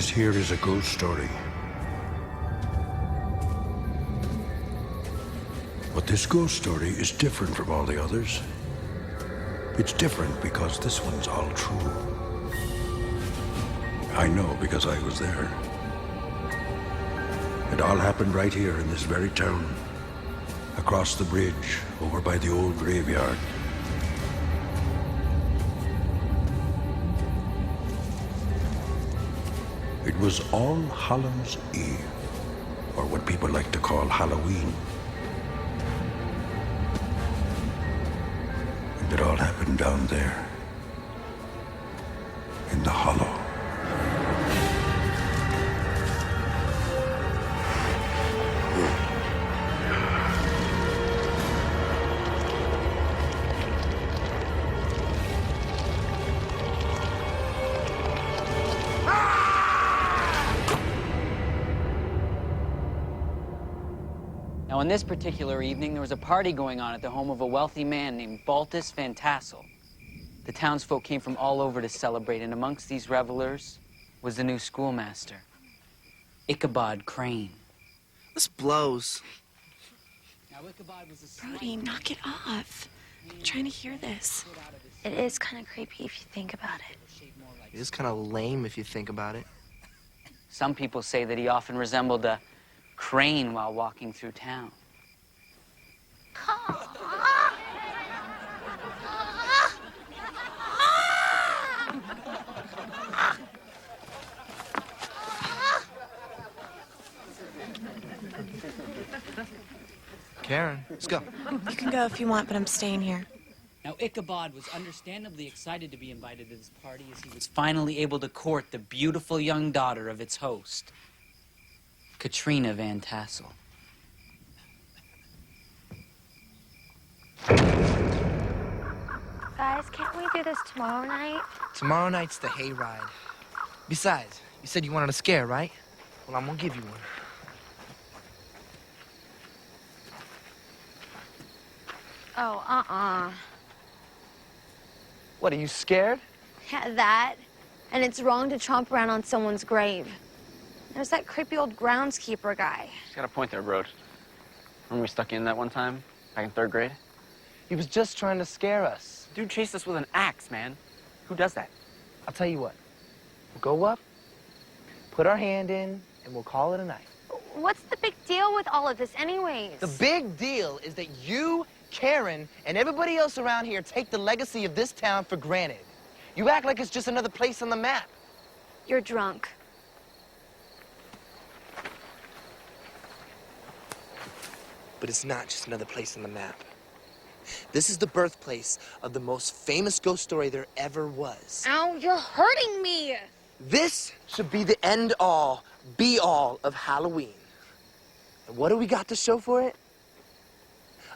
This here is a ghost story. But this ghost story is different from all the others. It's different because this one's all true. I know because I was there. It all happened right here in this very town, across the bridge, over by the old graveyard. It was All Hallows Eve, or what people like to call Halloween. And it all happened down there, in the hollow. Now, on this particular evening, there was a party going on at the home of a wealthy man named Baltus Van Tassel. The townsfolk came from all over to celebrate, and amongst these revelers was the new schoolmaster, Ichabod Crane. This blows. Now, Ichabod was a Brody, knock it off. I'm trying to hear this. It is kind of creepy if you think about it. It is kind of lame if you think about it. Some people say that he often resembled a crane while walking through town. Karen, let's go. You can go if you want, but I'm staying here. Now, Ichabod was understandably excited to be invited to this party as he was finally able to court the beautiful young daughter of its host, Katrina Van Tassel. Guys, can't we do this tomorrow night? Tomorrow night's the hayride. Besides, you said you wanted a scare, right? Well, I'm gonna give you one. Oh, What, are you scared? Yeah, that. And it's wrong to chomp around on someone's grave. There's that creepy old groundskeeper guy. He's got a point there, Broad. Remember we stuck in that one time, back in 3rd grade? He was just trying to scare us. Dude chased us with an axe, man. Who does that? I'll tell you what. We'll go up, put our hand in, and we'll call it a night. What's the big deal with all of this anyways? The big deal is that you, Karen, and everybody else around here take the legacy of this town for granted. You act like it's just another place on the map. You're drunk. But it's not just another place on the map. This is the birthplace of the most famous ghost story there ever was. Ow, you're hurting me! This should be the end-all, be-all of Halloween. And what do we got to show for it?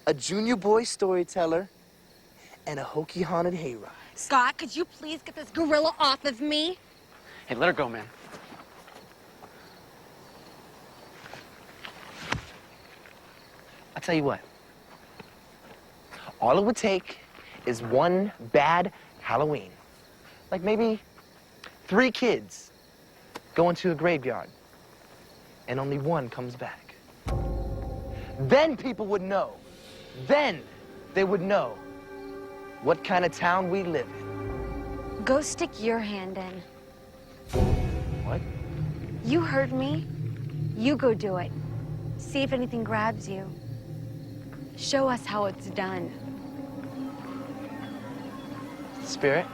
A junior boy storyteller and a hokey haunted hayride. Scott, could you please get this gorilla off of me? Hey, let her go, man. I'll tell you what. All it would take is one bad Halloween. Like maybe 3 kids go into a graveyard and only one comes back. Then people would know. Then they would know what kind of town we live in. Go stick your hand in. What? You heard me. You go do it. See if anything grabs you. Show us how it's done. Spirit?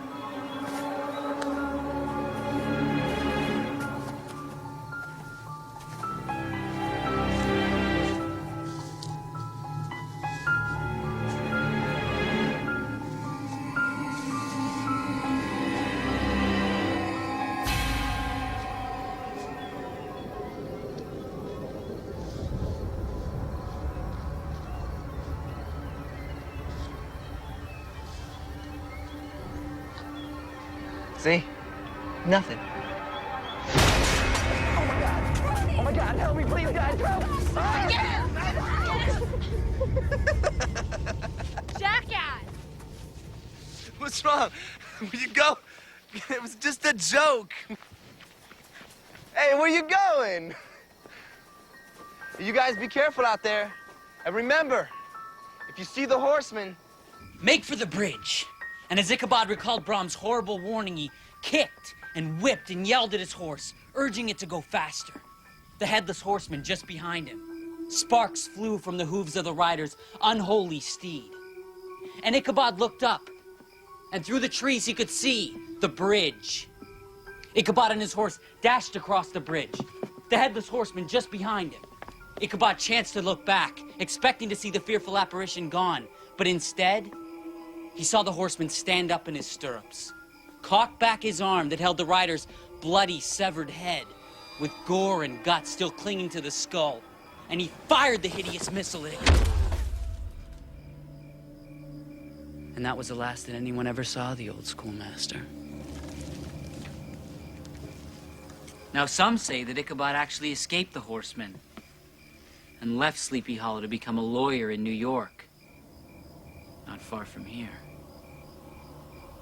See? Nothing. Oh my God! Oh my God, help me, please, guys, help! Jackass! What's wrong? Will you go? It was just a joke. Hey, where you going? You guys be careful out there. And remember, if you see the horseman... Make for the bridge. And as Ichabod recalled Brahms' horrible warning, he kicked and whipped and yelled at his horse, urging it to go faster. The headless horseman just behind him. Sparks flew from the hooves of the rider's unholy steed. And Ichabod looked up, and through the trees he could see the bridge. Ichabod and his horse dashed across the bridge, the headless horseman just behind him. Ichabod chanced to look back, expecting to see the fearful apparition gone, but instead, he saw the horseman stand up in his stirrups, cock back his arm that held the rider's bloody, severed head, with gore and guts still clinging to the skull, and he fired the hideous missile at it. And that was the last that anyone ever saw of the old schoolmaster. Now, some say that Ichabod actually escaped the horseman and left Sleepy Hollow to become a lawyer in New York, not far from here.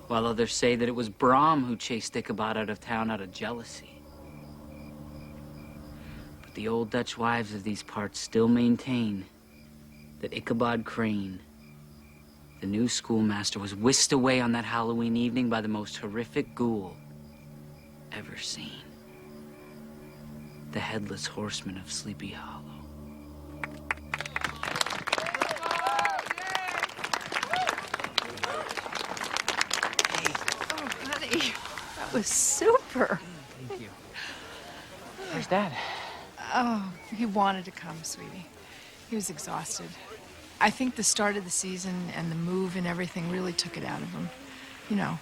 While others say that it was Brahm who chased Ichabod out of town out of jealousy. But the old Dutch wives of these parts still maintain that Ichabod Crane, the new schoolmaster, was whisked away on that Halloween evening by the most horrific ghoul ever seen. The headless horseman of Sleepy Hollow. That was super. Thank you. Where's Dad? Oh, he wanted to come, sweetie. He was exhausted. I think the start of the season and the move and everything really took it out of him. You know,